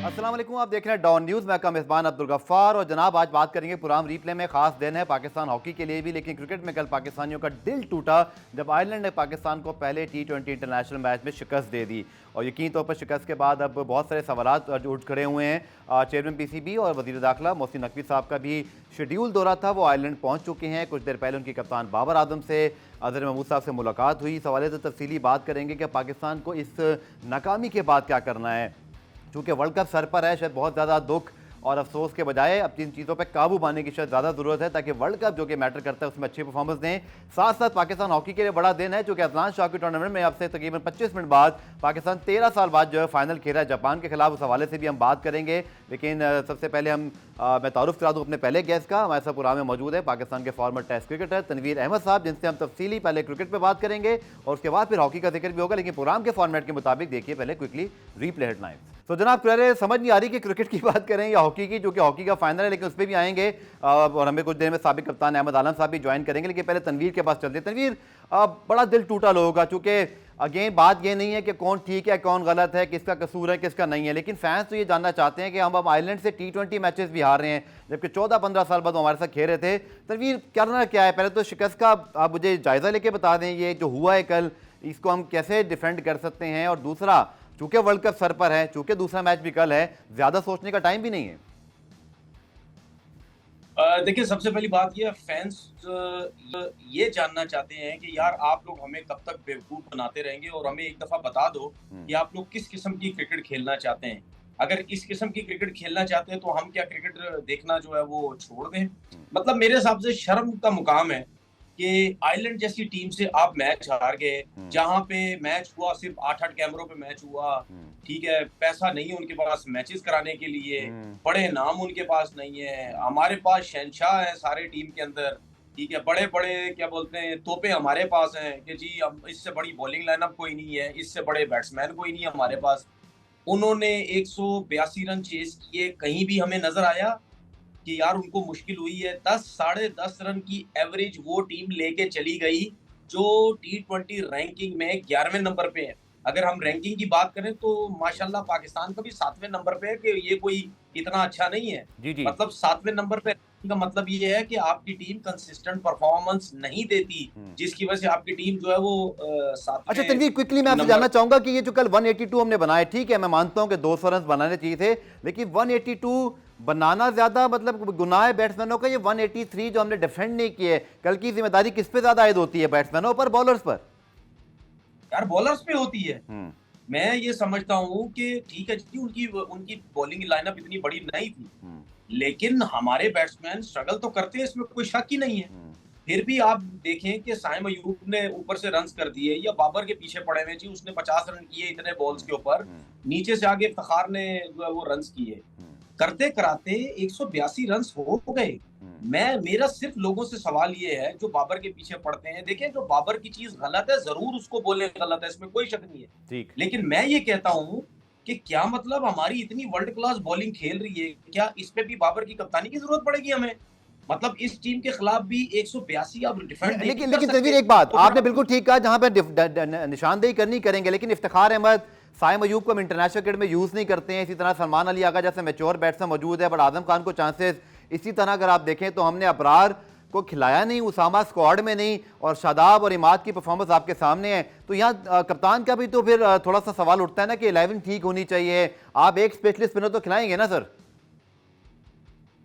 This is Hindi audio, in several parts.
अस्सलाम वालेकुम, आप देख रहे हैं डॉन न्यूज़। मैं का मेज़बान अब्दुल गफ्फार और जनाब आज बात करेंगे पुराम रीप्ले में। खास दिन है पाकिस्तान हॉकी के लिए भी, लेकिन क्रिकेट में कल पाकिस्तानियों का दिल टूटा जब आयरलैंड ने पाकिस्तान को पहले T20 इंटरनेशनल मैच में शिकस्त दे दी। और यकीन तौर पर शिकस्त के बाद अब बहुत सारे सवालात उठ खड़े हुए हैं। चेयरमैन PCB और वज़ीर दाखिला मोहसिन नकवी साहब का भी शेड्यूल दौरा था, वो आयरलैंड पहुँच चुके हैं। कुछ देर पहले उनके कप्तान बाबर आजम से अज़हर महमूद साहब से मुलाकात हुई। सवाल तो तफसीली बात करेंगे कि पाकिस्तान को इस नाकामी के बाद क्या करना है। चूँकि वर्ल्ड कप सर पर है, शायद बहुत ज़्यादा दुख और अफसोस के बजाय अब जिन चीज़ों पे काबू पाने की शायद ज़्यादा ज़रूरत है, ताकि वर्ल्ड कप जो कि मैटर करता है उसमें अच्छी परफॉर्मेंस दें। साथ साथ पाकिस्तान हॉकी के लिए बड़ा दिन है, चूँकि अजलान शाह की टूर्नामेंट में अब से तकरीबन 25 मिनट बाद पाकिस्तान 13 साल बाद जो है फाइनल खेला है जापान के खिलाफ। उस हवाले से भी हम बात करेंगे, लेकिन सबसे पहले मैं तारुफ करा दूँ अपने पहले गेस्ट का। हमारे साथ प्रोग्राम में मौजूद है पाकिस्तान के former test cricketer Tanveer Ahmed साहब, जिनसे हम तफसीली पहले क्रिकेट पर बात करेंगे और उसके बाद फिर हॉकी का जिक्र भी होगा। लेकिन प्रोग्राम के फॉर्मेट के मुताबिक देखिए पहले क्विकली रीप्ले हेडलाइंस। तो जनाब क्लियर समझ नहीं आ रही कि क्रिकेट की बात करें या हॉकी की, जो कि हॉकी का फाइनल है, लेकिन उस पर भी आएंगे और हमें कुछ देर में साबिक कप्तान अहमद आलम साहब भी ज्वाइन करेंगे। लेकिन पहले तनवीर के पास चलते हैं। तनवीर, बड़ा दिल टूटा लोगों का, चूँकि अगेन बात ये नहीं है कि कौन ठीक है कौन गलत है, किसका कसूर है किसका नहीं है, लेकिन फैंस तो ये जानना चाहते हैं कि हम अब आयरलैंड से T20 मैचेस भी हार रहे हैं, जबकि 14-15 साल बाद वो हमारे साथ खेल रहे थे। तनवीर, करना क्या है? पहले तो शिकस्त का आप मुझे जायज़ा लेके बता दें, ये जो हुआ है कल, इसको हम कैसे डिफेंड कर सकते हैं? और दूसरा, चूंकि वर्ल्ड कप सर पर है, चूंकि दूसरा मैच भी कल है, ज्यादा सोचने का टाइम भी नहीं है। देखिए, सबसे पहली बात ये फैंस ये जानना चाहते हैं कि यार आप लोग हमें कब तक बेवकूफ बनाते रहेंगे और हमें एक दफा बता दो कि आप लोग किस किस्म की क्रिकेट खेलना चाहते हैं। अगर इस किस्म की क्रिकेट खेलना चाहते हैं तो हम क्या क्रिकेट देखना जो है वो छोड़ दें? मतलब मेरे हिसाब से शर्म का मुकाम है कि आयरलैंड जैसी टीम से आप मैच हार गए, जहां पे मैच हुआ सिर्फ 8-8 कैमरों पे मैच हुआ। ठीक है, पैसा नहीं है उनके पास मैचेस कराने के लिए, बड़े नाम उनके पास नहीं है। हमारे पास शहंशाह है सारे टीम के अंदर, ठीक है, बड़े बड़े क्या बोलते हैं तोपे हमारे पास हैं कि जी हम इससे बड़ी बॉलिंग लाइनअप कोई नहीं है, इससे बड़े बैट्समैन कोई नहीं है हमारे पास। उन्होंने 182 रन चेस किए, कहीं भी हमें नजर आया कि यार उनको मुश्किल हुई है? 10 साढ़े 10 रन की एवरेज वो टीम लेके चली गई जो T20 रैंकिंग में 11वें नंबर पे है। अगर हम रैंकिंग की बात करें तो माशाल्लाह पाकिस्तान का भी 7वें नंबर पे है कि ये कोई इतना अच्छा नहीं है। जी जी। मतलब 7वें नंबर पे का मतलब ये है कि आपकी टीम कंसिस्टेंट परफॉर्मेंस नहीं देती, जिसकी वजह से आपकी टीम जो है वो अच्छा 7वें तनवीर, क्विकली मैं आपसे नंबर। जानना चाहूंगा कि ये जो कल 182 हमने बनाए, ठीक है मैं मानता हूं कि 200 रन बनाने चाहिए थे, लेकिन 182 बनाना ज्यादा मतलब गुनाह है बैट्समैनों का? ये 183 जो हमने डिफेंड नहीं किए, कल की जिम्मेदारी किस पे ज्यादा आयद होती है, बैट्समैनों पर बॉलर्स पर? यार बॉलर्स पे होती है। मैं ये समझता हूँ कि ठीक है जी, उनकी उनकी बॉलिंग लाइनअप इतनी बड़ी नहीं थी, लेकिन हमारे बैट्समैन स्ट्रगल तो करते हैं, इसमें कोई शक ही नहीं है। फिर भी आप देखें कि साइम अयूब ने ऊपर से रन्स कर दिए या बाबर के पीछे पड़े हुए जी, उसने 50 रन किए इतने बॉल्स के ऊपर, नीचे से आगे इफ्तिखार ने जो है वो रन्स किए, करते कराते 182 रन्स हो गए। मेरा सिर्फ लोगों से सवाल ये है जो बाबर के पीछे पड़ते हैं, देखें जो बाबर की चीज गलत है जरूर उसको बोले गलत है, इसमें कोई शक नहीं है, ठीक। लेकिन मैं ये कहता हूं कि क्या मतलब हमारी इतनी वर्ल्ड क्लास बॉलिंग खेल रही है, क्या इस पे भी बाबर की कप्तानी की जरूरत पड़ेगी हमें? मतलब इस टीम के खिलाफ भी 182 आप डिफेंड नहीं लेकिन कर लेकिन तनवीर, सकते एक बात तो आपने फिर बिल्कुल ठीक कहा, जहां पर निशानदेही करनी करेंगे, लेकिन इफ्तिखार अहमद, साइम अयूब को हम इंटरनेशनल क्रिकेट में यूज नहीं करते हैं। इसी तरह सलमान अली आगा जैसे मैच्योर बैट्समैन मौजूद है, बट आजम खान को चांसेस। इसी तरह अगर आप देखें तो हमने अबरार को खिलाया नहीं, उसामा स्क्वाड में नहीं, और शादाब और इमाद की परफॉर्मेंस आपके सामने है। तो यहाँ कप्तान का भी तो फिर थोड़ा सा सवाल उठता है ना कि 11 ठीक होनी चाहिए। आप एक स्पेशलिस्ट स्पिनर तो खिलाएंगे ना सर?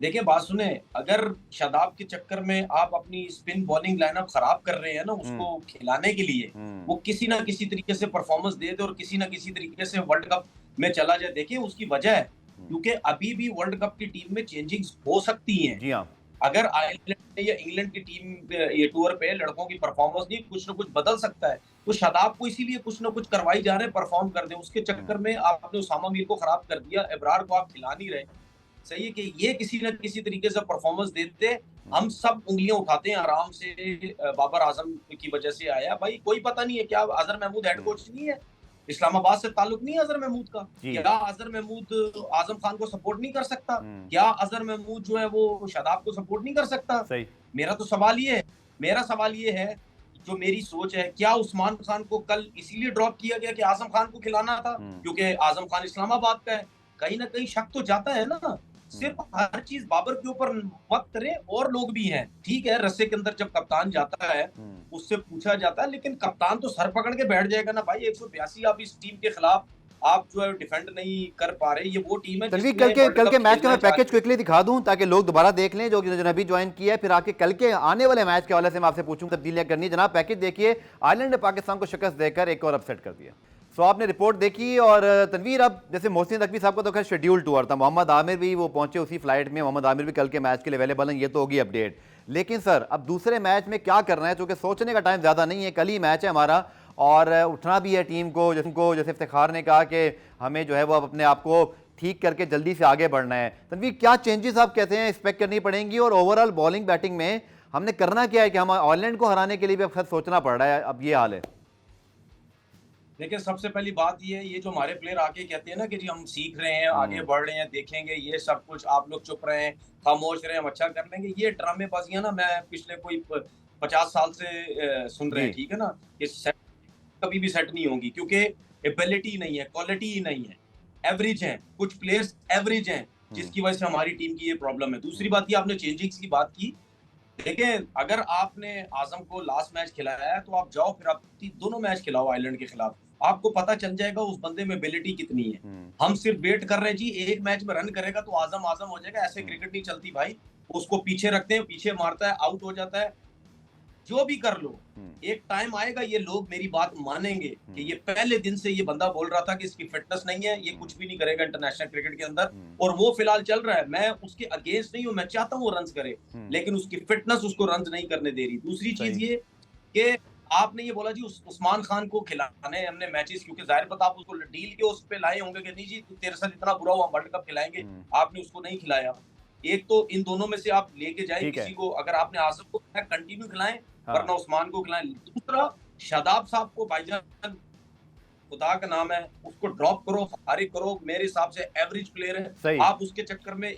देखिए बात सुने, अगर शादाब के चक्कर में आप अपनी स्पिन बॉलिंग लाइनअप खराब कर रहे हैं ना उसको खिलाने के लिए, वो किसी ना किसी तरीके से परफॉर्मेंस दे दे और किसी ना किसी तरीके से वर्ल्ड कप में चला जाए, देखिए उसकी वजह है क्योंकि अभी भी वर्ल्ड कप की टीम में चेंजिंग्स हो सकती हैं। जी हाँ। अगर आयरलैंड या इंग्लैंड की टीम ये टूर पे लड़कों की परफॉर्मेंस नहीं कुछ ना कुछ बदल सकता है, तो शादाब को इसीलिए कुछ ना कुछ करवाई जा रहे हैं परफॉर्म कर दे, उसके चक्कर में आपने उसामा मीर को खराब कर दिया, इब्रार को आप खिला नहीं रहे। सही है कि ये किसी न किसी तरीके से परफॉर्मेंस देते, हम सब उंगलियां उठाते हैं आराम से बाबर आजम की वजह से आया। भाई कोई पता नहीं है क्या अजहर महमूद हेड कोच नहीं है, इस्लामाबाद से ताल्लुक नहीं है अजहर महमूद का? क्या अजहर महमूद आजम खान को सपोर्ट नहीं कर सकता? क्या अजहर महमूद जो है वो शादाब को सपोर्ट नहीं कर सकता? सही। मेरा तो सवाल ये है, मेरा सवाल ये है, जो मेरी सोच है, क्या उस्मान खान को कल इसीलिए ड्रॉप किया गया कि आजम खान को खिलाना था क्योंकि आजम खान इस्लामाबाद का है? कहीं ना कहीं शक तो जाता है ना। सिर्फ हर चीज बाबर के ऊपर मत करें, और लोग भी हैं, ठीक है, रस्से के अंदर जब कप्तान जाता है उससे पूछा जाता है, लेकिन कप्तान तो सर पकड़ के बैठ जाएगा ना भाई। 182 आप इस टीम के खिलाफ आप जो है डिफेंड नहीं कर पा रहे। ये वो टीम है तनवीर, जिसने कल के मैच का मैं पैकेज चाहिए। क्विकली दिखा दूं ताकि लोग दोबारा देख लें जो जिन्होंने अभी ज्वाइन किया है, फिर आके कल के आने वाले मैच के हवाले से मैं आपसे पूछूंगा तब्दीलियां करनी। जनाब पैकेज देखिए, आयरलैंड ने पाकिस्तान को शिकस्त देकर एक और अपसेट कर दिया। सो आपने रिपोर्ट देखी। और तनवीर, अब जैसे मोहसिन नकवी साहब का तो खैर शेड्यूल टूर था, मोहम्मद आमिर भी वो पहुंचे उसी फ्लाइट में, मोहम्मद आमिर भी कल के मैच के लिए अवेलेबल हैं, ये तो होगी अपडेट। लेकिन सर अब दूसरे मैच में क्या करना है, क्योंकि सोचने का टाइम ज़्यादा नहीं है, कल ही मैच है हमारा और उठना भी है टीम को। जैसे इफ्तिखार ने कहा कि हमें जो है वो अब अपने आप को ठीक करके जल्दी से आगे बढ़ना है। तनवीर, क्या चेंजेस आप कहते हैं एक्सपेक्ट करनी पड़ेंगी, और ओवरऑल बॉलिंग बैटिंग में हमने करना क्या है कि हम आयरलैंड को हराने के लिए भी अब खैर सोचना पड़ रहा है, अब ये हाल है। देखिए, सबसे पहली बात ये जो हमारे प्लेयर आके कहते हैं ना कि जी हम सीख रहे हैं, आगे बढ़ रहे हैं, देखेंगे ये सब कुछ, आप लोग चुप रहे हैं, खामोश रहे, हम अच्छा कर लेंगे, ये ड्रामेबाजियां ना मैं पिछले कोई 50 साल से सुन रहे हैं, ठीक है ना। ये सेट कभी भी सेट नहीं होंगी, क्योंकि एबिलिटी नहीं है, क्वालिटी ही नहीं है, एवरेज हैं कुछ प्लेयर्स, एवरेज हैं, जिसकी वजह से हमारी टीम की ये प्रॉब्लम है। दूसरी बात, ये आपने चेंजिंग्स की बात की, देखिए अगर आपने आजम को लास्ट मैच खिलाया है तो आप जाओ फिर आप दोनों मैच खिलाओ आयरलैंड के खिलाफ, आपको पता चल जाएगा उस बंदे में एबिलिटी कितनी है। हम सिर्फ वेट कर रहे हैं जी, एक मैच में रन करेगा तो आजम आजम हो जाएगा, ऐसे क्रिकेट नहीं चलती भाई। उसको पीछे रखते हैं, पीछे मारता है, आउट हो जाता है, जो भी कर लो, एक टाइम आएगा ये लोग मेरी बात मानेंगे कि ये पहले दिन से ये बंदा बोल रहा था कि इसकी फिटनेस नहीं है, ये कुछ भी नहीं करेगा इंटरनेशनल क्रिकेट के अंदर, और वो फिलहाल चल रहा है। मैं उसके अगेंस्ट नहीं हूं, मैं चाहता हूं वो रन करे, लेकिन उसकी फिटनेस उसको रन नहीं करने दे रही। दूसरी चीज ये कि आपने ये बोला जी उस्मान खान को खिलाने हमने मैचेस, क्योंकि जाहिर बात आप उसको डील के उस पे लाए होंगे कि नहीं जी तेरे साथ इतना बुरा हुआ वर्ल्ड कप खिलाएंगे, आपने उसको नहीं खिलाया। एक तो इन दोनों में से आप लेके जाए किसी को, अगर आपने आजम को कंटिन्यू खिलाएं, वरना उस्मान को खिलाएं। दूसरा, शादाब साहब को भाईजान खुदा का नाम है, उसको ड्रॉप करो, फारिग करो, मेरे हिसाब से एवरेज प्लेयर है, आप उसके चक्कर में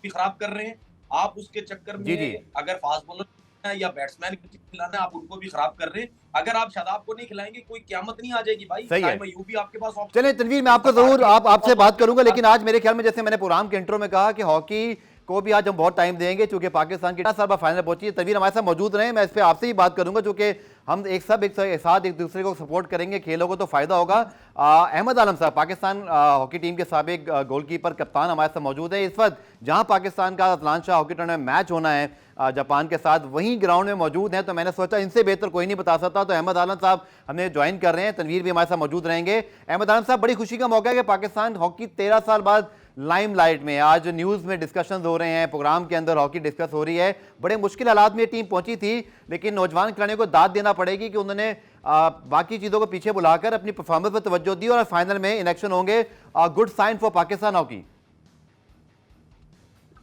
भी खराब कर रहे हैं, आप उसके चक्कर में अगर फास्ट बॉलर या बैट्समैन खिलाना है आप उनको भी खराब कर रहे हैं। अगर आप शादाब को नहीं खिलाएंगे कोई क़यामत नहीं आ जाएगी भाई। सही है, भी आपके पास ऑप्शन। चलिए तनवीर, मैं आपको जरूर आपसे बात करूंगा, लेकिन आज मेरे ख्याल में जैसे मैंने प्रोग्राम के इंट्रो में कहा कि हॉकी को भी आज हम बहुत टाइम देंगे, क्योंकि पाकिस्तान की 10 साल बाद फाइनल पहुंची है। तनवीर हमारे साथ मौजूद रहे, मैं इस पर आपसे ही बात करूंगा, क्योंकि हम एक साथ एक दूसरे को सपोर्ट करेंगे, खेलों को तो फायदा होगा। अहमद आलम साहब, पाकिस्तान हॉकी टीम के साबिक गोलकीपर कप्तान, हमारे साथ मौजूद है। इस वक्त जहां पाकिस्तान का Atlanta Shah hockey tournament match होना है जापान के साथ, वहीं ग्राउंड में मौजूद हैं, तो मैंने सोचा इनसे बेहतर कोई नहीं बता सकता, तो अहमद आलम साहब हमें ज्वाइन कर रहे हैं, तनवीर भी हमारे साथ मौजूद रहेंगे। अहमद आलम साहब, बड़ी खुशी का मौका है कि पाकिस्तान हॉकी 13 साल बाद लाइमलाइट में, आज न्यूज़ में डिस्कशंस हो रहे हैं, प्रोग्राम के अंदर हॉकी डिस्कस हो रही है। बड़े मुश्किल हालात में ये टीम पहुंची थी, लेकिन नौजवान खिलाड़ियों को दाद देना पड़ेगी कि उन्होंने बाकी चीज़ों को पीछे बुलाकर अपनी परफॉर्मेंस पर तवज्जो दी और फाइनल में इन एक्शन होंगे। Good sign for Pakistan hockey.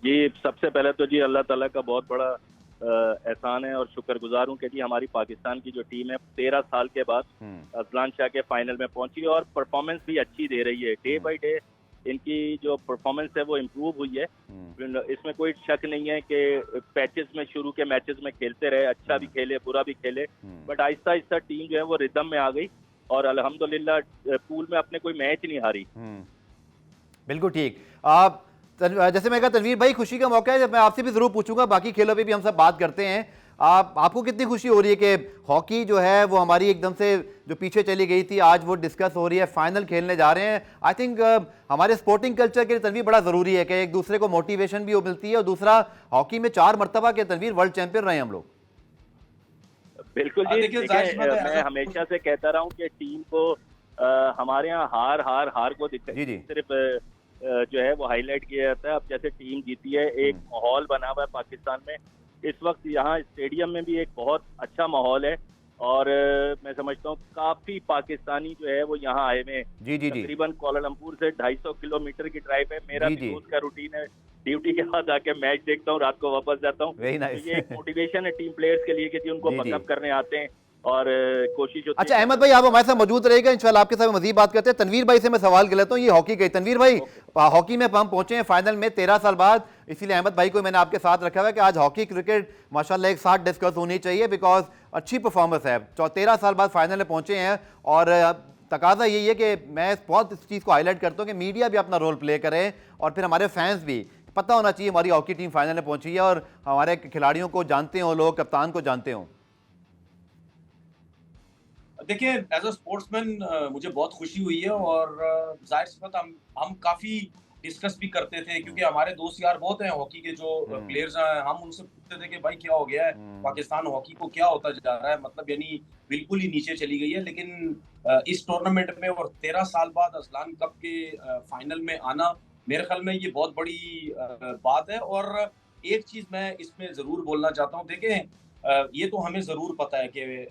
जी, सबसे पहले तो जी अल्लाह ताला का बहुत बड़ा एहसान है और शुक्रगुजार हूँ कि जी हमारी पाकिस्तान की जो टीम है 13 साल के बाद अटलांटा के फाइनल में पहुंची और परफॉर्मेंस भी अच्छी दे रही है। डे बाय डे इनकी जो परफॉर्मेंस है वो इम्प्रूव हुई है, इसमें कोई शक नहीं है कि पैचेस में शुरू के मैचेस में खेलते रहे, अच्छा भी खेले बुरा भी खेले, बट आहिस्ता आहिस्ता टीम जो है वो रिदम में आ गई और अल्हम्दुलिल्लाह पूल में अपने कोई मैच नहीं हारी। बिल्कुल ठीक। आप जैसे मैं कहा तनवीर भाई, खुशी का मौका है, जब मैं आपसे भी जरूर पूछूंगा, बाकी खेलों पे भी हम सब बात करते हैं। आपको कितनी खुशी हो रही है कि हॉकी जो है वो हमारी एकदम से जो पीछे चली गई थी, आज वो डिस्कस हो रही है, फाइनल खेलने जा रहे हैं। आई थिंक हमारे स्पोर्टिंग कल्चर के लिए तनवीर बड़ा जरूरी है कि एक दूसरे को मोटिवेशन भी मिलती है, और दूसरा हॉकी में 4 मरतबा के तनवीर वर्ल्ड चैंपियन रहे हम लोग। बिल्कुल जी, मैं हमेशा से कहता रहा हूँ कि टीम को हमारे यहाँ हार को सिर्फ जो है वो हाईलाइट किया जाता है। अब जैसे टीम जीती है, एक माहौल बना हुआ है पाकिस्तान में, इस वक्त यहाँ स्टेडियम में भी एक बहुत अच्छा माहौल है और मैं समझता हूँ काफी पाकिस्तानी जो है वो यहाँ आए हुए हैं। तकरीबन कोलालमपुर से 250 किलोमीटर की ड्राइव है। मेरा भी रोज का रूटीन है, ड्यूटी के बाद आके मैच देखता हूँ, रात को वापस जाता हूँ। ये एक मोटिवेशन है टीम प्लेयर्स के लिए कि उनको बकअप करने आते हैं और कोशिश होती है। अच्छा अहमद भाई, आप हमारे साथ मौजूद रहेगा, इंशाल्लाह आपके साथ मजीद बात करते हैं। तनवीर भाई से मैं सवाल कर लेता हूँ, ये हॉकी गई, तनवीर भाई हॉकी में हम पहुंचे हैं फाइनल में 13 साल बाद, इसीलिए अहमद भाई को मैंने आपके साथ रखा हुआ है कि आज हॉकी क्रिकेट माशाल्लाह एक साथ डिस्कस होनी चाहिए, बिकॉज अच्छी परफॉर्मेंस है। 13 साल बाद फाइनल में पहुंचे हैं और तकाजा यही है कि मैं बहुत इस चीज़ को हाईलाइट करता हूँ कि मीडिया भी अपना रोल प्ले करे और फिर हमारे फैंस भी, पता होना चाहिए हमारी हॉकी टीम फाइनल में पहुंची है और हमारे खिलाड़ियों को जानते हो लोग, कप्तान को जानते हो। देखिए, एज अ स्पोर्ट्समैन मुझे बहुत खुशी हुई है और जाहिर सी बात हम काफी डिस्कस भी करते थे, क्योंकि हमारे दोस्त यार बहुत हैं हॉकी के जो प्लेयर्स हैं। हम उनसे पूछते थे कि भाई क्या हो गया है, पाकिस्तान हॉकी को क्या होता जा रहा है, मतलब यानी बिल्कुल ही नीचे चली गई है। लेकिन इस टूर्नामेंट में और 13 साल बाद अजलान कप के फाइनल में आना, मेरे ख्याल में ये बहुत बड़ी बात है। और एक चीज मैं इसमें जरूर बोलना चाहता हूँ, देखें ये तो हमें जरूर पता है कि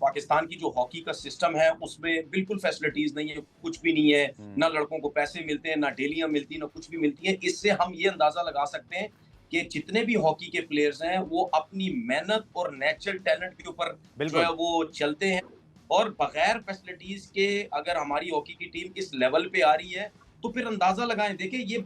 पाकिस्तान की जो हॉकी का सिस्टम है उसमें बिल्कुल फैसिलिटीज नहीं है, कुछ भी नहीं है, ना लड़कों को पैसे मिलते हैं, ना डेलियां मिलती, ना कुछ भी मिलती है। इससे हम ये अंदाजा लगा सकते हैं कि जितने भी हॉकी के प्लेयर्स हैं वो अपनी मेहनत और नेचुरल टैलेंट के ऊपर जो है वो चलते हैं। और बगैर फैसिलिटीज के अगर हमारी हॉकी की टीम इस लेवल पे आ रही है तो फिर अंदाजा लगाएं। देखिए, ये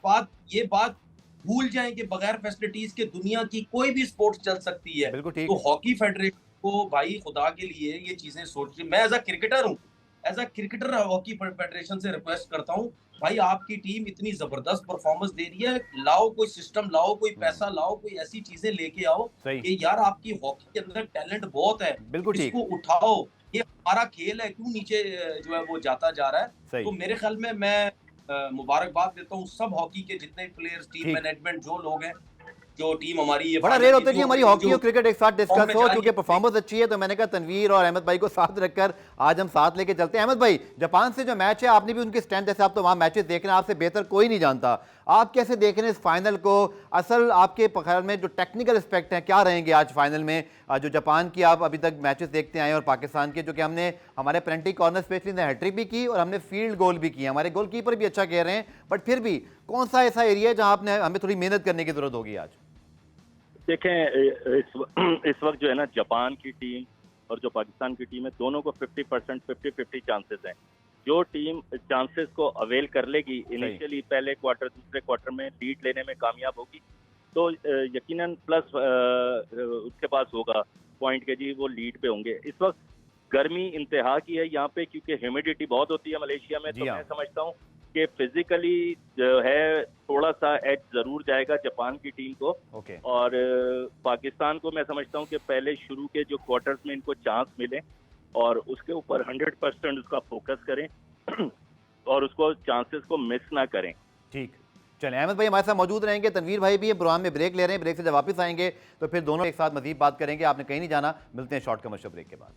बात भूल जाएं कि बगैर फैसिलिटीज के दुनिया की कोई भी स्पोर्ट्स चल सकती है। तो हॉकी फेडरेशन को भाई खुदा के लिए ये चीजें सोच, मैं as a cricketer hockey federation से रिक्वेस्ट करता हूँ, भाई आपकी टीम इतनी जबरदस्त परफॉर्मेंस दे रही है, लाओ कोई सिस्टम, लाओ कोई पैसा, लाओ कोई ऐसी चीजें लेके आओ कि यार आपकी हॉकी के अंदर टैलेंट बहुत है, इसको उठाओ, ये हमारा खेल है, क्यों नीचे जो है वो जाता जा रहा है। तो मेरे ख्याल में मैं मुबारकबाद देता हूँ सब हॉकी के जितने प्लेयर्स, टीम मैनेजमेंट, जो लोग हैं, जो टीम हमारी ये बड़ा रेयर होता है कि हमारी हॉकी और क्रिकेट एक साथ डिस्कस हो, क्योंकि परफॉर्मेंस अच्छी है। तो मैंने कहा तनवीर और अहमद भाई को साथ रखकर आज हम साथ लेके चलते हैं। अहमद भाई, जापान से जो मैच है, आपने भी उनके स्टैंड, जैसे आप तो वहां मैचेस देख रहे हैं, आपसे बेहतर कोई नहीं जानता, आप कैसे देख रहे हैं इस फाइनल को? असल आपके ख्याल में जो टेक्निकल एस्पेक्ट हैं क्या रहेंगे आज फाइनल में? जो जापान की आप अभी तक मैचेस देखते आए और पाकिस्तान के, जो कि हमने हमारे पेनल्टी कॉर्नर स्पेशली ने हैट्रिक भी की और हमने फील्ड गोल भी किया, हमारे गोलकीपर भी अच्छा कह रहे हैं, बट फिर भी कौन सा ऐसा एरिया है जहां आपने हमें थोड़ी मेहनत करने की जरूरत होगी आज? देखें, इस वक्त जो है ना, जापान की टीम और जो पाकिस्तान की टीम है, दोनों को 50% 50-50 चांसेस हैं। जो टीम चांसेस को अवेल कर लेगी, इनिशियली पहले क्वार्टर, दूसरे क्वार्टर में लीड लेने में कामयाब होगी, तो यकीनन प्लस उसके पास होगा पॉइंट के, जी वो लीड पे होंगे। इस वक्त गर्मी इंतहा की है यहाँ पे, क्योंकि ह्यूमिडिटी बहुत होती है मलेशिया में। तो मैं समझता हूँ कि फिजिकली जो है थोड़ा सा एज जरूर जाएगा जापान की टीम को। और पाकिस्तान को मैं समझता हूँ कि पहले शुरू के जो क्वार्टर्स में इनको चांस मिले और उसके ऊपर 100% उसका फोकस करें और उसको चांसेस को मिस ना करें। ठीक, चलें, अहमद भाई हमारे साथ मौजूद रहेंगे, तनवीर भाई भी प्रोग्राम में ब्रेक ले रहे हैं, ब्रेक से जब वापस आएंगे तो फिर दोनों एक साथ मजीद बात करेंगे। आपने कहीं नहीं जाना, मिलते हैं शॉर्ट कमर्शियल ब्रेक के बाद।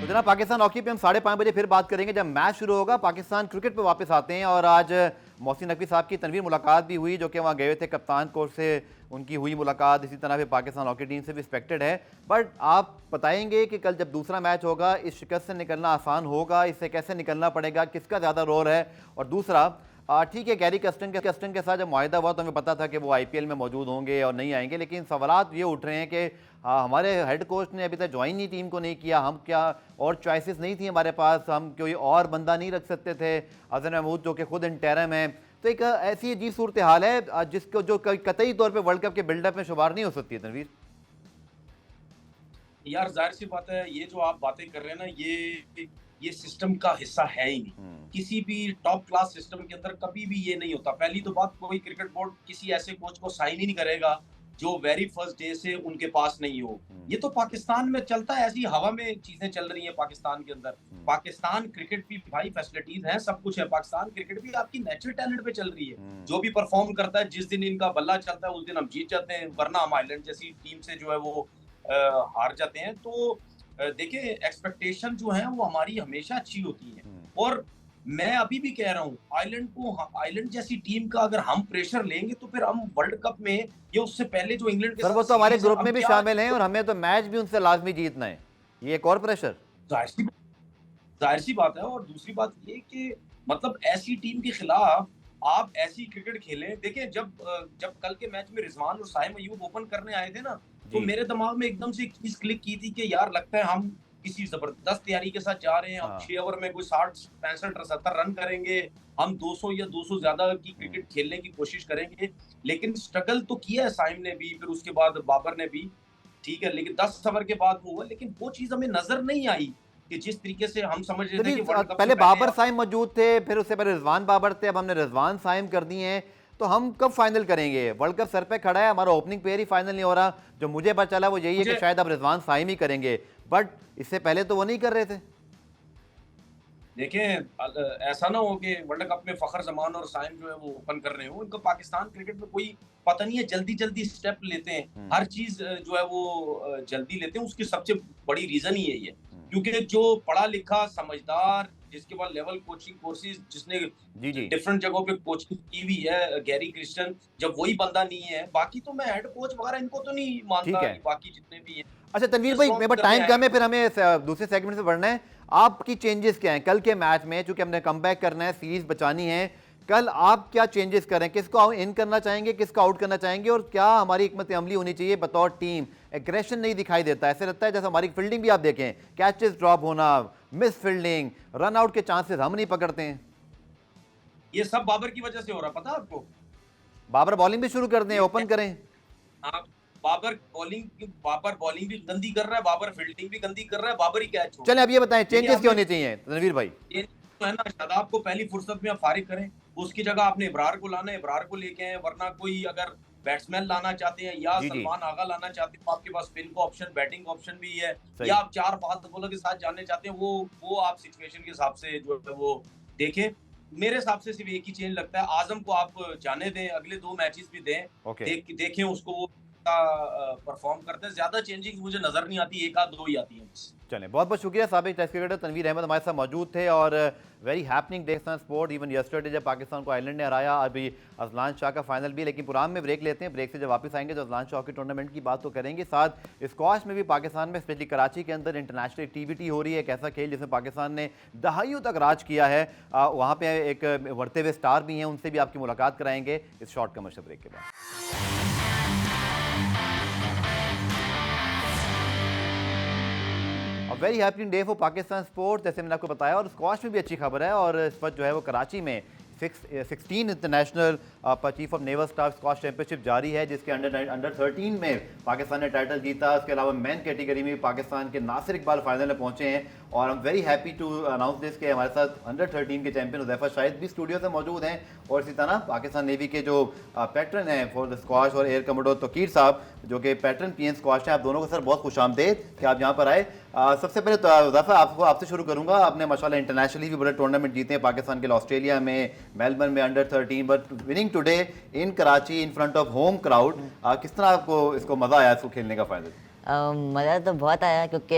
तो जनाब, पाकिस्तान हॉकी पे हम 5:30 बजे फिर बात करेंगे जब मैच शुरू होगा। पाकिस्तान क्रिकेट पे वापस आते हैं और आज मोहसिन नकवी साहब की तनवीर मुलाकात भी हुई, जो कि वहाँ गए थे, कप्तान कोच से उनकी हुई मुलाकात। इसी तरह फिर पाकिस्तान हॉकी टीम से भी एक्सपेक्टेड है। बट आप बताएंगे कि कल जब दूसरा मैच होगा, इस शिकस्त से निकलना आसान होगा, इससे कैसे निकलना पड़ेगा, किसका ज़्यादा रोल है? और दूसरा, ठीक है, गैरी कस्टन के साथ जब मुआहिदा हुआ तो हमें पता था कि वो आईपीएल में मौजूद होंगे और नहीं आएंगे, लेकिन सवालात ये उठ रहे हैं कि हमारे हेड कोच ने अभी तक ज्वाइन ही टीम को नहीं किया, हम क्या और चॉइसेस नहीं थी हमारे पास, हम कोई और बंदा नहीं रख सकते थे, अजहर महमूद जो कि खुद इंटरम है। तो एक ऐसी अजीब सूरत हाल है जिसको जो कतई तौर पे वर्ल्ड कप के बिल्डअप में शुमार नहीं हो सकती है। तनवीर यार, जाहिर सी बात है, ये जो आप बातें कर रहे हैं ना, ये सिस्टम का हिस्सा है ही नहीं। किसी भी टॉप क्लास सिस्टम के अंदर कभी भी ये नहीं होता। पहली तो बात, कोई क्रिकेट बोर्ड किसी ऐसे कोच को साइन ही नहीं करेगा जो वेरी फर्स्ट डे से उनके पास नहीं हो। ये तो पाकिस्तान में चलता है, ऐसी हवा में चीजें चल रही हैं पाकिस्तान के अंदर। पाकिस्तान क्रिकेट भी भाई फैसिलिटीज हैं, सब कुछ है। पाकिस्तान क्रिकेट भी आपकी नेचुरल टैलेंट पे चल रही है। जो भी परफॉर्म करता है, जिस दिन इनका बल्ला चलता है उस दिन हम जीत जाते हैं, वरना हम आइलैंड जैसी टीम से जो है वो हार जाते हैं। तो देखिए, एक्सपेक्टेशन जो है वो हमारी हमेशा अच्छी होती है। और मैं अभी भी कह रहा हूँ, आइलैंड जैसी टीम का अगर हम प्रेशर लेंगे तो फिर हम वर्ल्ड कप में, ये उससे पहले जो इंग्लैंड के साथ, वो तो हमारे ग्रुप में भी शामिल हैं और हमें तो मैच भी उनसे लाजमी जीतना है, ये एक और प्रेशर। जाहिर सी बात है। और दूसरी बात ये कि मतलब ऐसी टीम के खिलाफ आप ऐसी क्रिकेट खेलें। देखिए, जब कल के मैच में रिजवान और साइम अयूब ओपन करने आए थे ना, तो मेरे दिमाग में एकदम से एक चीज क्लिक की थी कि यार लगता है हम किसी जबरदस्त तैयारी के साथ जा रहे हैं। हम 6 ओवर में कोई 60, 65, 70 रन करेंगे, हम 200 या 200 ज्यादा की क्रिकेट खेलने की कोशिश करेंगे। लेकिन स्ट्रगल तो किया है साइम ने भी, फिर उसके बाद बाबर ने भी। ठीक है, लेकिन 10 ओवर के बाद वो हुआ, लेकिन वो चीज हमें नजर नहीं आई कि जिस तरीके से हम समझ रहे थे कि वर्ल्ड कप पहले बाबर साइम मौजूद थे, फिर उससे पहले रिजवान बाबर थे, अब हमने रिजवान साइम कर दिए हैं, तो हम कब फाइनल करेंगे? वर्ल्ड कप सर पे खड़ा है, हमारा ओपनिंग पेयर ही फाइनल नहीं हो रहा। जो मुझे पता चला वो यही है कि शायद अब रिजवान साइम ही करेंगे, बट इससे पहले तो वो नहीं कर रहे थे। देखें, ऐसा ना हो कि वर्ल्ड कप में फखर जमान और साइम जो है वो ओपन कर रहे हो, इनको पाकिस्तान क्रिकेट में कोई पता नहीं है, जल्दी जल्दी स्टेप लेते हैं, हर चीज जो है वो जल्दी लेते हैं। उसकी सबसे बड़ी रीजन ही यही है, क्योंकि जो पढ़ा लिखा समझदार, जिसके बाद लेवल कोचिंग कोर्सेज, जिसने डिफरेंट जगहों पे कोचिंग की हुई है, गैरी क्रिस्टन, जब वही बंदा नहीं है, बाकी तो मैं हेड कोच वगैरह इनको तो नहीं मानता, बाकी जितने भी हैं। अच्छा तनवीर भाई, मेरे पास टाइम कम है, फिर हमें दूसरे सेगमेंट से बढ़ना है। आपकी चेंजेस क्या हैं कल के मैच में, चूंकि हमने कमबैक करना है, सीरीज बचानी है, कल आप क्या चेंजेस करें? किसको इन करना चाहेंगे, किसको आउट करना चाहेंगे, और क्या हमारी हिकमत अमली होनी चाहिए बतौर टीम? एग्रेशन नहीं दिखाई देता, ऐसे लगता है जैसे हमारी फील्डिंग भी आप देखें, कैचेस ड्रॉप होना, मिस फील्डिंग, रन आउट के चांसेस हम नहीं पकड़ते हैं। ये सब बाबर की वजह से हो रहा, पता आपको? बाबर बॉलिंग भी शुरू कर दें, ओपन करें। बाबर बॉलिंग भी गंदी कर रहा है, बाबर फील्डिंग भी गंदी कर रहा है, बाबर ही कैच। चलें अब ये बताएं चेंजेस क्या होने चाहिए रणवीर भाई? तो है ना, शादाब को पहली फुर्सत में आप फारिग करें, उसकी जगह आपने इब्रार को लाना है, इब्रार को लेके आए, वरना कोई अगर बैट्समैन लाना चाहते हैं या सलमान आगा लाना चाहते हैं तो आपके पास स्पिन का ऑप्शन, बैटिंग ऑप्शन भी है, या आप 4 फास्ट बॉलर के साथ जाने चाहते हैं, वो आप सिचुएशन के हिसाब से जो है वो देखें। मेरे हिसाब से सिर्फ एक ही चेंज लगता है, आजम को आप जाने दें, अगले 2 मैचेस भी दें, देखें उसको वो परफॉर्म करते हैं। ज्यादा चेंजिंग मुझे नजर नहीं आती, 1-2 ही आती है। चलें, बहुत बहुत शुक्रिया। साबिक टेस्ट क्रिकेटर तनवीर अहमद हमारे साथ मौजूद थे, और very happening day in sport. Even yesterday जब पाकिस्तान को आयरलैंड ने हराया, अभी अजलान शाह का फाइनल भी। लेकिन पुरान में ब्रेक लेते हैं, ब्रेक से जब वापस आएंगे तो अजलान शाह की टूर्नामेंट की बात तो करेंगे, साथ स्क्वाश में भी पाकिस्तान में स्पेशली कराची के अंदर इंटरनेशनल एक्टिविटी हो रही है। एक ऐसा खेल जिसमें पाकिस्तान ने दहाइयों तक राज किया है, वहाँ पे एक बढ़ते हुए स्टार भी हैं, उनसे भी आपकी मुलाकात कराएंगे इस शॉर्ट कमर्शियल ब्रेक के बाद। Very happening day for Pakistan sports, जैसे मैंने आपको बताया, और स्क्वाश में भी अच्छी खबर है। और इस वक्त जो है वो कराची में 16 international chief of naval staff squash championship जारी है, जिसके अंडर 13 में पाकिस्तान ने टाइटल जीता। उसके अलावा मैन कैटेगरी में पाकिस्तान के नासिर इकबाल फाइनल में पहुंचे हैं, और I am very happy to announce this कि हमारे साथ अंडर 13 के चैंपियन हुज़ैफा शाहिद भी स्टूडियो से मौजूद हैं, और इसी तरह पाकिस्तान नेवी के जो पैटर्न हैं फॉर द स्क्वाश और एयर कमोडोर तोकीर साहब, जो कि पैटर्न पीएन स्क्वाश हैं। आप दोनों को सर बहुत खुशामदीद कि आप यहाँ पर आए। सबसे पहले तो हुज़ैफा आपसे शुरू करूँगा। आपने माशाल्लाह इंटरनेशनली भी बड़े टूर्नामेंट जीते हैं, पाकिस्तान के लिए ऑस्ट्रेलिया में, मेलबर्न में under 13, but winning today in Karachi in front of home crowd, किस तरह आपको इसको मज़ा आया इसको खेलने का फायदा? मज़ा तो बहुत आया, क्योंकि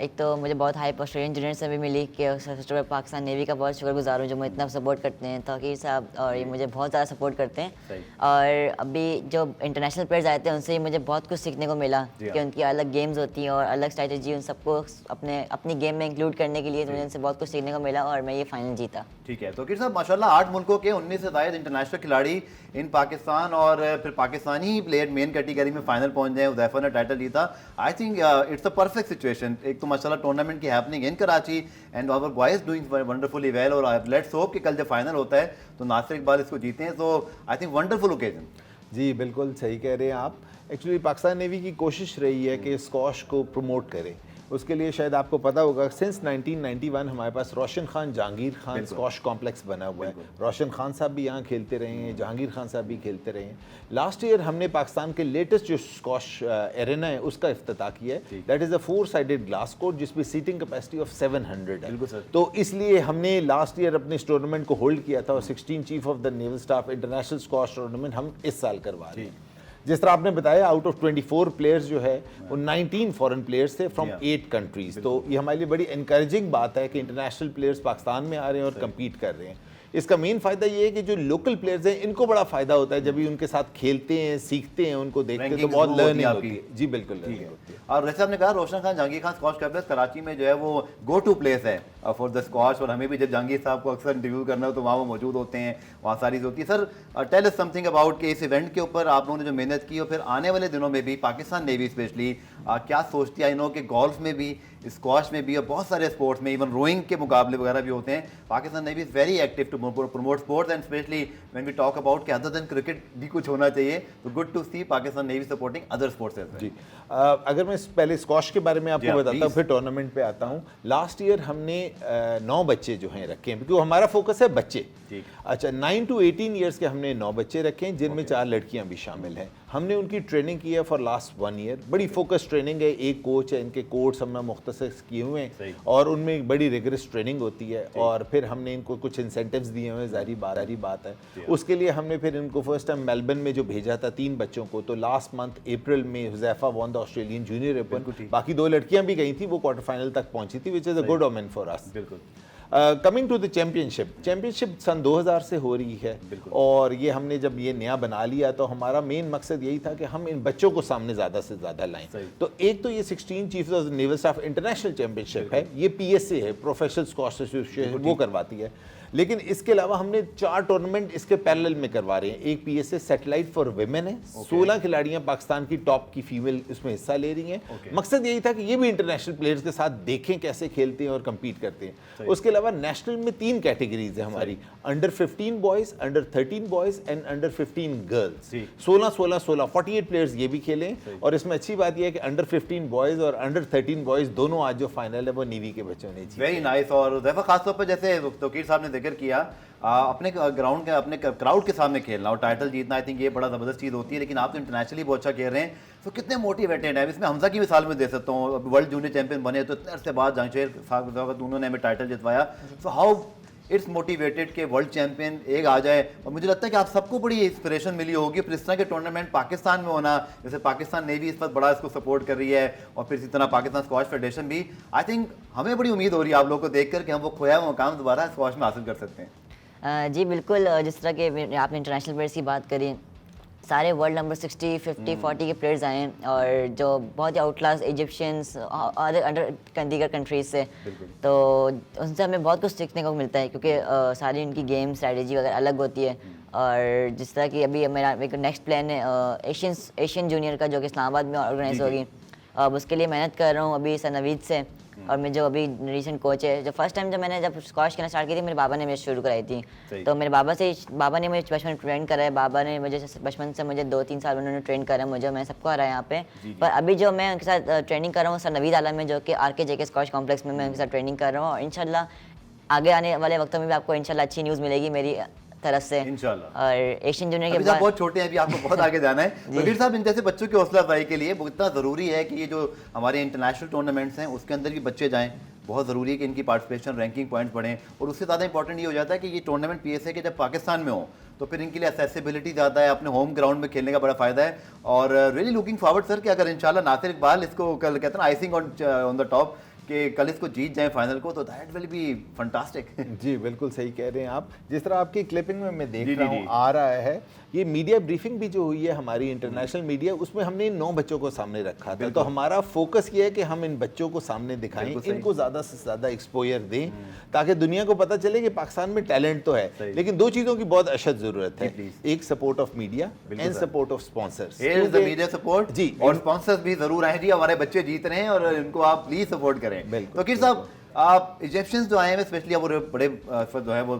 एक तो मुझे बहुत हाइप ऑस्ट्रेलियन जूनियर से भी मिली कि first of all Pakistan navy का बहुत शुक्रगुजार हूँ जो मुझे इतना सपोर्ट करते हैं, तौकीर साहब, और ये मुझे बहुत ज़्यादा सपोर्ट करते हैं। और अभी जो इंटरनेशनल प्लेयर्स आए थे उनसे मुझे बहुत कुछ सीखने को मिला कि उनकी अलग गेम्स होती हैं और अलग स्ट्रैटेजी, उन सबको अपनी गेम में इंक्लूड करने के लिए मुझे उनसे बहुत कुछ सीखने को मिला, और मैं ये फाइनल जीता। ठीक है, तौकीर साहब माशाल्लाह 8 मुल्कों के 19 से ज़ायद इंटरनेशनल खिलाड़ी इन पाकिस्तान, और फिर पाकिस्तानी प्लेयर मेन कैटेगरी में फाइनल पहुंच गए, हुज़ैफा ने टाइटल जीता। I think it's a perfect situation. एक तो माशाल्लाह टूर्नामेंट की happening in Karachi and our boys doing wonderfully well, और लेट्स होप कि कल जब फाइनल होता है तो नासिर इकबाल इसको जीते हैं। तो आई थिंक वंडरफुल ओकेजन। जी बिल्कुल सही कह रहे हैं आप। एक्चुअली पाकिस्तान नेवी की कोशिश रही है कि स्क्वाश को प्रमोट करे। उसके लिए शायद आपको पता होगा सिंस 1991 हमारे पास रोशन खान जहांगीर खान स्क्वाश कॉम्प्लेक्स बना हुआ है। रोशन खान साहब भी यहाँ खेलते रहे हैं, जहांगीर खान साहब भी खेलते रहे हैं। लास्ट ईयर हमने पाकिस्तान के लेटेस्ट जो स्क्वाश एरेना है उसका इफ्तिताह किया है। That is a four sided glass court जिसमें सीटिंग कैपेसिटी ऑफ 700 है। तो इसलिए हमने लास्ट ईयर अपने इस टूर्नामेंट को होल्ड किया था, और 16 chief of the naval staff international squash tournament हम इस साल करवा रहे हैं। जिस तरह आपने बताया, आउट ऑफ 24 प्लेयर्स जो है वो 19 फॉरेन प्लेयर्स थे फ्रॉम 8 कंट्रीज। तो ये हमारे लिए बड़ी इनकरेजिंग बात है कि इंटरनेशनल प्लेयर्स पाकिस्तान में आ रहे हैं और कम्पीट कर रहे हैं। इसका मेन फ़ायदा ये है कि जो लोकल प्लेयर्स हैं इनको बड़ा फ़ायदा होता है जब भी उनके साथ खेलते हैं, सीखते हैं, उनको देखते हैं, तो बहुत लर्निंग होती है। जी बिल्कुल लर्निंग होती है। और वैसे आपने कहा रोशन खान जहांगीर खान स्क्वाश कॉम्प्लेक्स कराची में जो है वो गो टू प्लेस है फॉर द स्क्वाश, और हमें भी जब जहांगीर साहब को अक्सर इंटरव्यू करना हो तो वहाँ वो मौजूद होते हैं, वहाँ सारी होती है। Sir tell us something about कि इस इवेंट के ऊपर आप लोगों ने जो मेहनत की, और फिर आने वाले दिनों में भी पाकिस्तान नेवी स्पेशली क्या सोचती है? आई नो कि गोल्फ में भी, स्क्वाश में भी, और बहुत सारे स्पोर्ट्स में, इवन रोइंग के मुकाबले वगैरह भी होते हैं। Pakistan navy is very active to promote sports, and especially when we talk about कि other than cricket भी कुछ होना चाहिए, तो good to see Pakistan Navy supporting other sports as well. जी अगर मैं पहले स्कॉश के बारे में आपको बताता हूँ, फिर टूर्नामेंट पे आता हूँ। लास्ट ईयर हमने 9 बच्चे जो हैं रखे हैं, क्योंकि हमारा फोकस है बच्चे। अच्छा, 9 to 18 ईयर्स के हमने 9 बच्चे रखे हैं, जिनमें 4 लड़कियां भी शामिल हैं। हमने उनकी ट्रेनिंग की है फॉर लास्ट 1 ईयर। बड़ी फोकस ट्रेनिंग है, एक कोच है, इनके कोर्स हमने मुख्तसर किए हुए हैं और उनमें एक बड़ी रिगरस ट्रेनिंग होती है, और फिर हमने इनको कुछ इंसेंटिव्स दिए हुए हैं, जारी बात है। उसके लिए हमने फिर इनको फर्स्ट टाइम मेलबर्न में जो भेजा था 3 बच्चों को, तो लास्ट मंथ अप्रैल में Huzaifa won the Australian junior open. बाकी 2 लड़कियां भी गई थी, वो क्वार्टर फाइनल तक पहुंची थी, which is a good omen for us. Coming to the championship सन 2000 से हो रही है, और ये हमने जब ये नया बना लिया तो हमारा मेन मकसद यही था कि हम इन बच्चों को सामने ज़्यादा से ज़्यादा लाएं। तो एक तो ये 16 chiefs of naval staff international championship है, ये PSA है, प्रोफेशनल स्क्वॉश एसोसिएशन, वो करवाती है। लेकिन इसके अलावा हमने 4 टूर्नामेंट इसके पैरेलल में करवा रहे हैं। एक PSA सैटेलाइट फॉर विमेन है, 16 खिलाड़ियां पाकिस्तान की टॉप की फीमेल इसमें हिस्सा ले रही हैं। मकसद यही था कि ये भी इंटरनेशनल प्लेयर्स के साथ देखें कैसे खेलते हैं और कम्पीट करते हैं। उसके अलावा नेशनल में 3 कैटेगरीज है हमारी, under 15 boys, under 13 boys and under 15 girls. 16 48 players ये भी खेले। और इसमें अच्छी बात यह है कि अंडर 15 बॉयज़ और अंडर 13 बॉयज़ दोनों आज जो फाइनल है वो नेवी के बच्चों ने जीता। Very nice. और खासतौर पर जैसे तौकीर साहब ने जिक्र किया, अपने ग्राउंड के अपने क्राउड के सामने खेलना और टाइटल जीतना, आई थिंक ये बड़ा ज़बरदस्त चीज़ होती है। लेकिन आप तो इंटरनेशनली बहुत अच्छा खेल रहे हैं, तो कितने मोटिवेटेड है। इसमें हमजा की मिसाल में दे सकता हूँ, वर्ल्ड जूनियर चैंपियन बने तो इतने अरसे बाद जहांगीर साहब उन्होंने हमें टाइटल जितवाया। सो हाउ इट्स मोटिवेटेड के वर्ल्ड चैंपियन एक आ जाए। और मुझे लगता है कि आप सबको बड़ी इंस्पिरेशन मिली होगी फिर इस तरह के टूर्नामेंट पाकिस्तान में होना। जैसे पाकिस्तान नेवी इस वक्त बड़ा इसको सपोर्ट कर रही है, और फिर इसी तरह पाकिस्तान स्क्वॉश फेडरेशन भी। आई थिंक हमें बड़ी उम्मीद हो रही है आप लोग को देखकर कि हम वो खोया हुआ मुकाम दोबारा स्क्वॉश में हासिल कर सकते हैं। जी बिल्कुल, जिस तरह के आपने इंटरनेशनल प्लेयर्स की बात करी, सारे वर्ल्ड नंबर 60, 50, 40 के प्लेयर्स आए हैं, और जो बहुत ही आउट क्लास इजिप्शियंस अंडर दीगर कंट्रीज से, तो उनसे हमें बहुत कुछ सीखने को मिलता है, क्योंकि सारी उनकी गेम स्ट्रैटेजी वगैरह अलग होती है। और जिस तरह की अभी मेरा एक नेक्स्ट प्लान है एशियन जूनियर का, जो कि इस्लामाबाद में ऑर्गेनाइज होगी। अब उसके लिए मेहनत कर रहा हूँ अभी सर नवीद से, और मैं जो अभी रीसेंट कोच है, जो फर्स्ट टाइम जब स्क्वॉश खेलना स्टार्ट की थी, मेरे बाबा ने मुझे शुरू कराई थी। तो मेरे बाबा ने मुझे बचपन में ट्रेन करा है। बाबा ने मुझे बचपन से मुझे 2-3 साल उन्होंने ट्रेन करा है मुझे, मैं सबको हराया यहाँ पे। पर अभी जो मैं उनके साथ ट्रेनिंग कर रहा हूँ सर नवीद आलम में, जो कि RKJK स्क्वॉश कॉम्प्लेक्स में मैं उनके साथ ट्रेनिंग कर रहा हूँ। और इंशाल्लाह आगे आने वाले वक्तों में भी आपको इंशाल्लाह अच्छी न्यूज़ मिलेगी मेरी तरफ से इंशाल्लाह। और एशियन जूनियर के बाद बहुत छोटे हैं अभी, आपको बहुत आगे जाना है। तौकीर साहब, इन जैसे बच्चों की हौसला अफजाई के लिए वो इतना ज़रूरी है कि ये जो हमारे इंटरनेशनल टूर्नामेंट्स हैं उसके अंदर भी बच्चे जाएं। बहुत ज़रूरी है कि इनकी पार्टिसिपेशन रैंकिंग पॉइंट्स बढ़ें, और उससे ज़्यादा इंपॉर्टेंट ये हो जाता है कि ये टूर्नामेंट PSA के जब पाकिस्तान में हो तो फिर इनके लिए एक्सेसिबिलिटी ज़्यादा है, अपने होम ग्राउंड में खेलने का बड़ा फ़ायदा है। और रियली लुकिंग फॉरवर्ड सर कि अगर इंशाल्लाह नासिर इकबाल इसको कल कहते हैं ना आइसिंग ऑन द टॉप कि कल इसको जीत जाए फाइनल को, तो दैट विल बी फंटास्टिक। जी बिल्कुल सही कह रहे हैं आप। जिस तरह आपकी क्लिपिंग में मैं देख रहा हूँ आ रहा है, ये मीडिया ब्रीफिंग भी जो हुई है हमारी इंटरनेशनल मीडिया, उसमें हमने इन 9 बच्चों को सामने रखा था। तो हमारा फोकस ये है कि हम इन बच्चों को सामने दिखाएं, इनको ज़्यादा से ज़्यादा एक्सपोजर दें, ताकि दुनिया को पता चले कि पाकिस्तान में टैलेंट तो है, लेकिन 2 चीज़ों की बहुत अशद ज़रूरत है। एक support of media and support of sponsors. Media support जी, और स्पॉन्सर्स भी ज़रूर आए जी। हमारे बच्चे जीत रहे हैं और इनको आप प्लीज़ सपोर्ट करें। तौकीर साहब, आप इजिप्शियंस जो आए हैं स्पेशली, अब वो बड़े जो है वो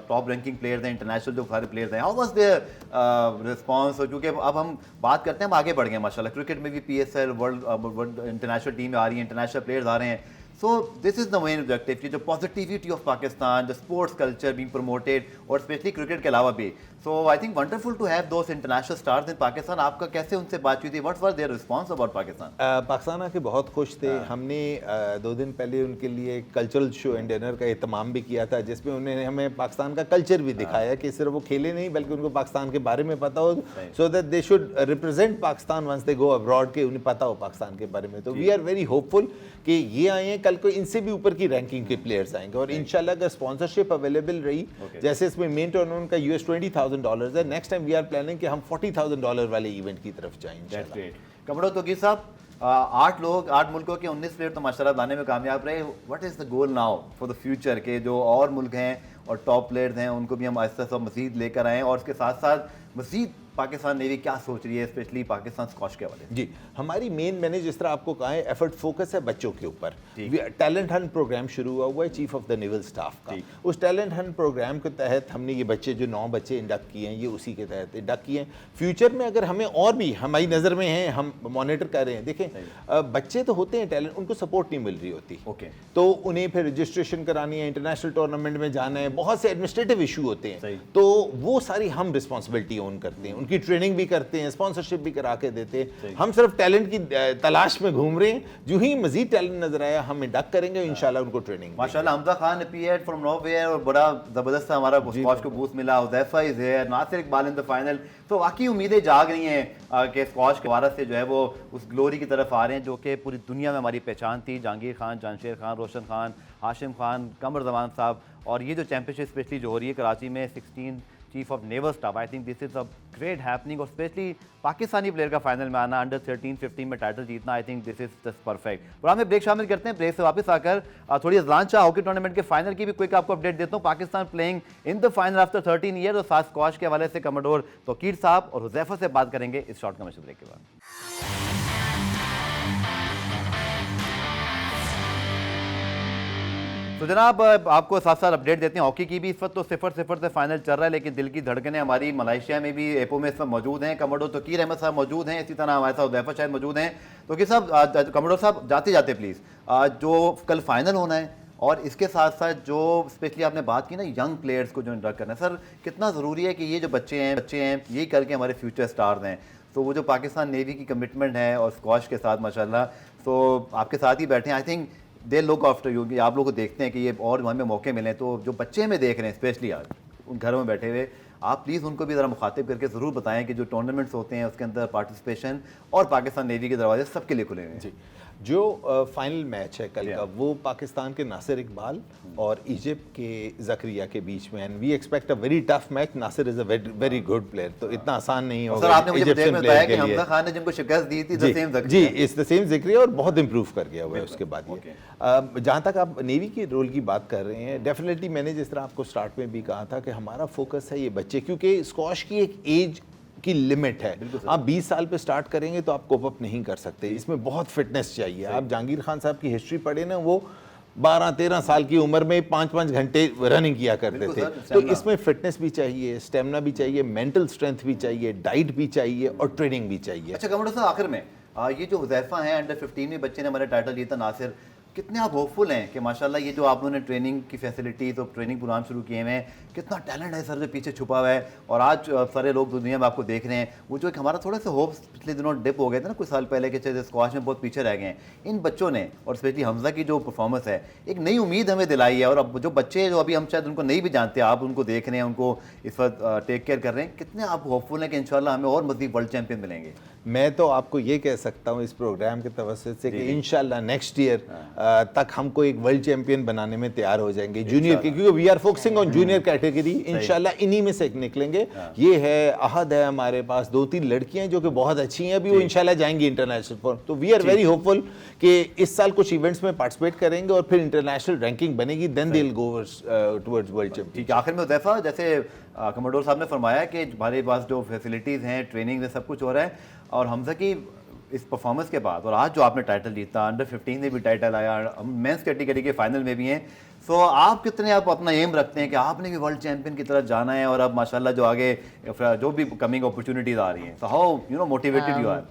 टॉप रैंकिंग प्लेयर्स हैं, इंटरनेशनल जो सारे प्लेयर्स हैं, हाउ वाज देयर रिस्पांस? क्योंकि अब हम बात करते हैं, हम आगे बढ़ गए माशाल्लाह, क्रिकेट में भी PSL वर्ल्ड इंटरनेशनल टीम आ रही है, इंटरनेशनल प्लेयर्स आ रहे हैं। So this is the main objective कि जो positivity of Pakistan, the sports culture being promoted, और स्पेशली क्रिकेट के अलावा भी। So I think wonderful to have those international stars in Pakistan. आपका कैसे उनसे बातचीत हुई? What was their response about Pakistan? Pakistan आके बहुत खुश थे। हमने 2 दिन पहले उनके लिए कल्चरल शो एंड डिनर का एहतमाम भी किया था, जिसमें उन्होंने हमें पाकिस्तान का कल्चर भी दिखाया कि सिर्फ वो खेले नहीं बल्कि उनको पाकिस्तान के बारे में पता हो, so that they should represent Pakistan once they go abroad, के उन्हें पता हो पाकिस्तान के बारे में। तो वी आर वेरी होपफुल कि ये आए हैं, कल को इनसे भी ऊपर की रैंकिंग के प्लेयर्स आएंगे। और इंशाल्लाह अगर स्पॉन्सरशिप अवेलेबल रही, जैसे इसमें मेन टूर्नामेंट का $20,000 है, next time we are planning कि हम $40,000 वाले इवेंट की तरफ जाएंगे। कमरो तौकीर साहब, 8 मुल्कों के 19 प्लेयर तो माशाल्लाह लाने में कामयाब रहे। What is the goal now for the future के जो और मुल्क हैं और टॉप प्लेयर्स हैं उनको भी हम आहिस्ता आहिस्ता मज़ीद लेकर आएँ, और उसके साथ साथ मज़ीद पाकिस्तान नेवी क्या सोच रही है स्पेशली पाकिस्तान स्क्वॉश के हवाले से? जी, हमारी मेन, मैंने जिस तरह आपको कहा है, एफर्ट फोकस है बच्चों के ऊपर। टैलेंट हंट प्रोग्राम शुरू हुआ है chief of the naval staff का। उस टैलेंट हंट प्रोग्राम के तहत हमने ये बच्चे, जो 9 बच्चे इंडक्ट किए हैं, ये उसी के तहत इंडक्ट किए हैं। फ्यूचर में अगर हमें और भी, हमारी नज़र में हैं, हम मॉनिटर कर रहे हैं। देखें, बच्चे तो होते हैं टैलेंट, उनको सपोर्ट नहीं मिल रही होती, तो उन्हें फिर रजिस्ट्रेशन करानी है, इंटरनेशनल टूर्नामेंट में जाना है, बहुत से एडमिनिस्ट्रेटिव इशू होते हैं, तो वो सारी हम रिस्पॉन्सिबिलिटी ओन करते हैं, उनकी ट्रेनिंग भी करते हैं, स्पॉन्सरशिप भी करा के देते हैं। हम सिर्फ टैलेंट की तलाश में घूम रहे हैं, जो ही मजीद टैलेंट नजर आया हम इंडक्ट करेंगे, इंशाल्लाह उनको ट्रेनिंग। माशाल्लाह, Hamza Khan appeared from nowhere और बड़ा जबरदस्त हमारा स्क्वॉश को बूस्ट मिला। Huzaifa is here, Nasir Iqbal in the final. तो वाकई उम्मीदें जाग रही हैं कि स्क्वॉश के वारस से जो है वो उस ग्लोरी की तरफ आ रहे हैं जो कि पूरी दुनिया में हमारी पहचान थी। जहांगीर खान, जानशेर खान, रोशन खान, हाशिम खान, कमर जमान साहब, और ये जो चैंपियनशिप स्पेशली जो हो रही है कराची में 16 chief of naval staff, I think this is a great happening. और स्पेशली पाकिस्तानी प्लेयर का फाइनल में आना, अंडर 13-15 में टाइटल जीतना, I think this is just perfect. Programme में ब्रेक शामिल करते हैं। ब्रेक से वापस आकर थोड़ी अजलान शाह हॉकी टूर्नामेंट के फाइनल की भी क्विक आपको अपडेट देता हूँ। Pakistan playing in the final after 13 year, और साथ स्क्वॉश के हवाले से कमोडोर तौकीर साहब और हुज़ैफा से बात करेंगे इस शॉर्ट कमर्शियल ब्रेक के बाद। तो जनाब, आपको साथ साथ अपडेट देते हैं हॉकी की भी। इस वक्त तो 0-0 से फाइनल चल रहा है, लेकिन दिल की धड़कनें हमारी मलेशिया में भी, एपो में इस वक्त मौजूद हैं। कमोडोर तौकीर अहमद साहब मौजूद हैं, इसी तरह हमारे साथ हुज़ैफा शायद मौजूद हैं। तो कि साहब, कमोडोर साहब जाते जाते प्लीज़, जो कल फाइनल होना है और इसके साथ साथ जो स्पेशली आपने बात की ना यंग प्लेयर्स को जो इंडक्ट करना है, सर कितना ज़रूरी है कि ये जो बच्चे हैं यही करके हमारे फ्यूचर स्टार्स हैं। तो वो जो पाकिस्तान नेवी की कमिटमेंट है और स्क्वॉश के साथ माशाल्लाह, तो आपके साथ ही बैठे हैं, I think they look after you, कि आप लोग को देखते हैं कि ये और हमें मौके मिले। तो जो बच्चे हमें देख रहे हैं स्पेशली आज उन घरों में बैठे हुए, आप प्लीज़ उनको भी ज़रा मुखातिब करके ज़रूर बताएं कि जो टूर्नामेंट्स होते हैं उसके अंदर पार्टिसिपेशन और पाकिस्तान नेवी के दरवाजे सबके लिए खुले हुए हैं। जी, जो फाइनल मैच है कल का, वो पाकिस्तान के नासिर इकबाल और इजिप्ट के ज़करिया के बीच में, and we expect a very tough match. Nasir is a very good player, तो इतना आसान नहीं होगा। सर, आपने मुझे बताया कि हमजा खान ने जिनको शिकस्त दी थी, द सेम ज़करिया। जी, इट्स द सेम ज़करिया, और बहुत इंप्रूव कर गया हुआ है उसके बाद ये। जहाँ तक आप नेवी के रोल की बात कर रहे हैं, डेफिनेटली मैंने जिस तरह आपको स्टार्ट में भी कहा था कि हमारा फोकस है ये बच्चे, क्योंकि स्क्वॉश की एक एज की लिमिट है। आप 20 साल पे स्टार्ट करेंगे तो आप कोप अप नहीं कर सकते, इसमें बहुत फिटनेस चाहिए। आप जहांगीर खान साहब की हिस्ट्री पढ़े ना, वो 12-13 साल की उम्र में 5-5 घंटे रनिंग किया करते थे। तो इसमें फिटनेस भी चाहिए, स्टेमिना भी चाहिए, मेंटल स्ट्रेंथ भी चाहिए, डाइट भी चाहिए और ट्रेनिंग भी चाहिए। अच्छा कमोडोर साहब, आखिर में ये जो हुज़ैफा हैं, अंडर 15 में बच्चे ने हमारे टाइटल जीता, नासिर, कितने आप होपफुल हैं कि माशाल्लाह ये जो आप लोगों ने ट्रेनिंग की फैसिलिटीज़ और ट्रेनिंग प्रोग्राम शुरू किए हुए हैं, कितना टैलेंट है सर जो पीछे छुपा हुआ है, और आज सारे लोग दुनिया में आपको देख रहे हैं। वो जो एक हमारा थोड़ा सा होप्स पिछले दिनों डिप हो गए थे ना कुछ साल पहले के, चीज़ स्क्वॉश में बहुत पीछे रह गए हैं, इन बच्चों ने और स्पेशली हमजा की जो परफॉर्मेंस है एक नई उम्मीद हमें दिलाई है। और अब जो बच्चे जो अभी हम शायद उनको नहीं भी जानते, आप उनको देख रहे हैं, उनको इस वक्त टेक केयर कर रहे हैं, कितने आप होपफुल हैं कि इंशाल्लाह हमें और मज़ीद वर्ल्ड चैंपियन मिलेंगे? मैं तो आपको ये कह सकता हूँ इस प्रोग्राम के तवस्सुत से कि इंशाल्लाह नेक्स्ट ईयर तक हमको एक वर्ल्ड चैंपियन बनाने में तैयार हो जाएंगे जूनियर के, क्योंकि we are focusing on junior category. इंशाल्लाह इन्हीं में से एक निकलेंगे। ये है अहद है हमारे पास, 2-3 लड़कियां जो कि बहुत अच्छी हैं, अभी वो इंशाल्लाह जाएंगी इंटरनेशनल फॉर। तो वी आर वेरी होपफुल कि इस साल कुछ इवेंट्स में पार्टिसिपेट करेंगे और फिर इंटरनेशनल रैंकिंग बनेगी, then they will go towards world champion. ठीक है, आखिर में हुज़ैफा, जैसे कमोडोर साहब ने फरमाया कि हमारे पास जो फैसिलिटीज़ हैं, ट्रेनिंग है, सब कुछ हो रहा है, और हमजा की इस परफॉर्मेंस के बाद और आज जो आपने टाइटल जीता, अंडर 15 में भी टाइटल आया, मेंस कैटेगरी के फाइनल में भी हैं, तो आप कितने आप अपना एम रखते हैं कि आपने भी वर्ल्ड चैंपियन की तरफ जाना है, और अब माशाल्लाह जो आगे जो भी कमिंग अपॉर्चुनिटीज़ आ रही हैं, तो हाउ मोटिवेटेड यू आर?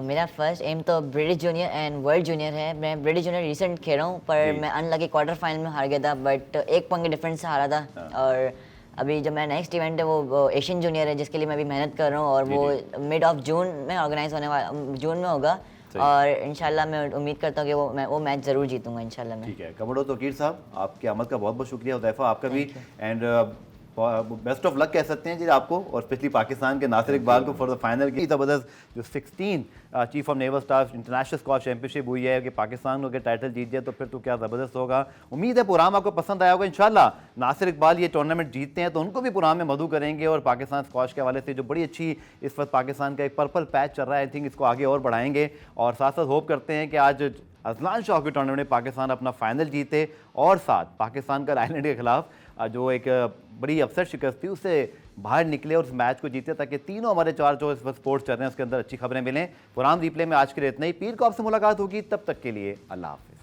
मेरा फर्स्ट एम तो British junior and world junior है। मैं ब्रिटिश जूनियर रिसेंट खेल रहा हूँ, पर मैं अनलकी क्वार्टर फाइनल में हार गया था, बट 1 पॉइंट के डिफरेंस से हारा था। और अभी जो मेरा नेक्स्ट इवेंट है वो एशियन जूनियर है, जिसके लिए मैं अभी मेहनत कर रहा हूँ, और वो मिड ऑफ जून में ऑर्गेनाइज होने वाला, जून में होगा, और इंशाल्लाह मैं उम्मीद करता हूँ कि मैं वो मैच ज़रूर जीतूंगा इंशाल्लाह मैं। ठीक है, कमोडोर तौकीर साहब, आपकी आमद का बहुत बहुत शुक्रिया। हुज़ैफा आपका भी, एंड बेस्ट ऑफ लक कह सकते हैं जी आपको, और स्पेशली पाकिस्तान के नासिर इकबाल को फॉर द फाइनल की ज़बरदस्त जो 16 chief of naval staff international squash championship हुई है कि पाकिस्तान को अगर टाइटल जीत जाए तो फिर तो क्या ज़बरदस्त होगा। उम्मीद है प्रोग्राम आपको पसंद आया होगा। इंशाल्लाह नासिर इकबाल ये टूर्नामेंट जीतते हैं तो उनको भी प्रोग्राम में मदऊ करेंगे, और पाकिस्तान स्क्वॉश के हवाले से जो बड़ी अच्छी इस वक्त पाकिस्तान का एक पर्पल पैच चल रहा है, आई थिंक इसको आगे और बढ़ाएंगे, और साथ साथ होप करते हैं कि आज अजलान शाह के टूर्नामेंट में पाकिस्तान अपना फाइनल जीते, और साथ पाकिस्तान का आयरलैंड के खिलाफ जो एक बड़ी अपसेट शिकस्त थी उससे बाहर निकले और उस मैच को जीते, ताकि तीनों हमारे चार जो इस वक्त स्पोर्ट्स चल रहे हैं उसके अंदर अच्छी खबरें मिलें। प्रोग्राम रीप्ले में आज के लिए इतना ही। पीर को आपसे मुलाकात होगी, तब तक के लिए अल्लाह हाफिज़।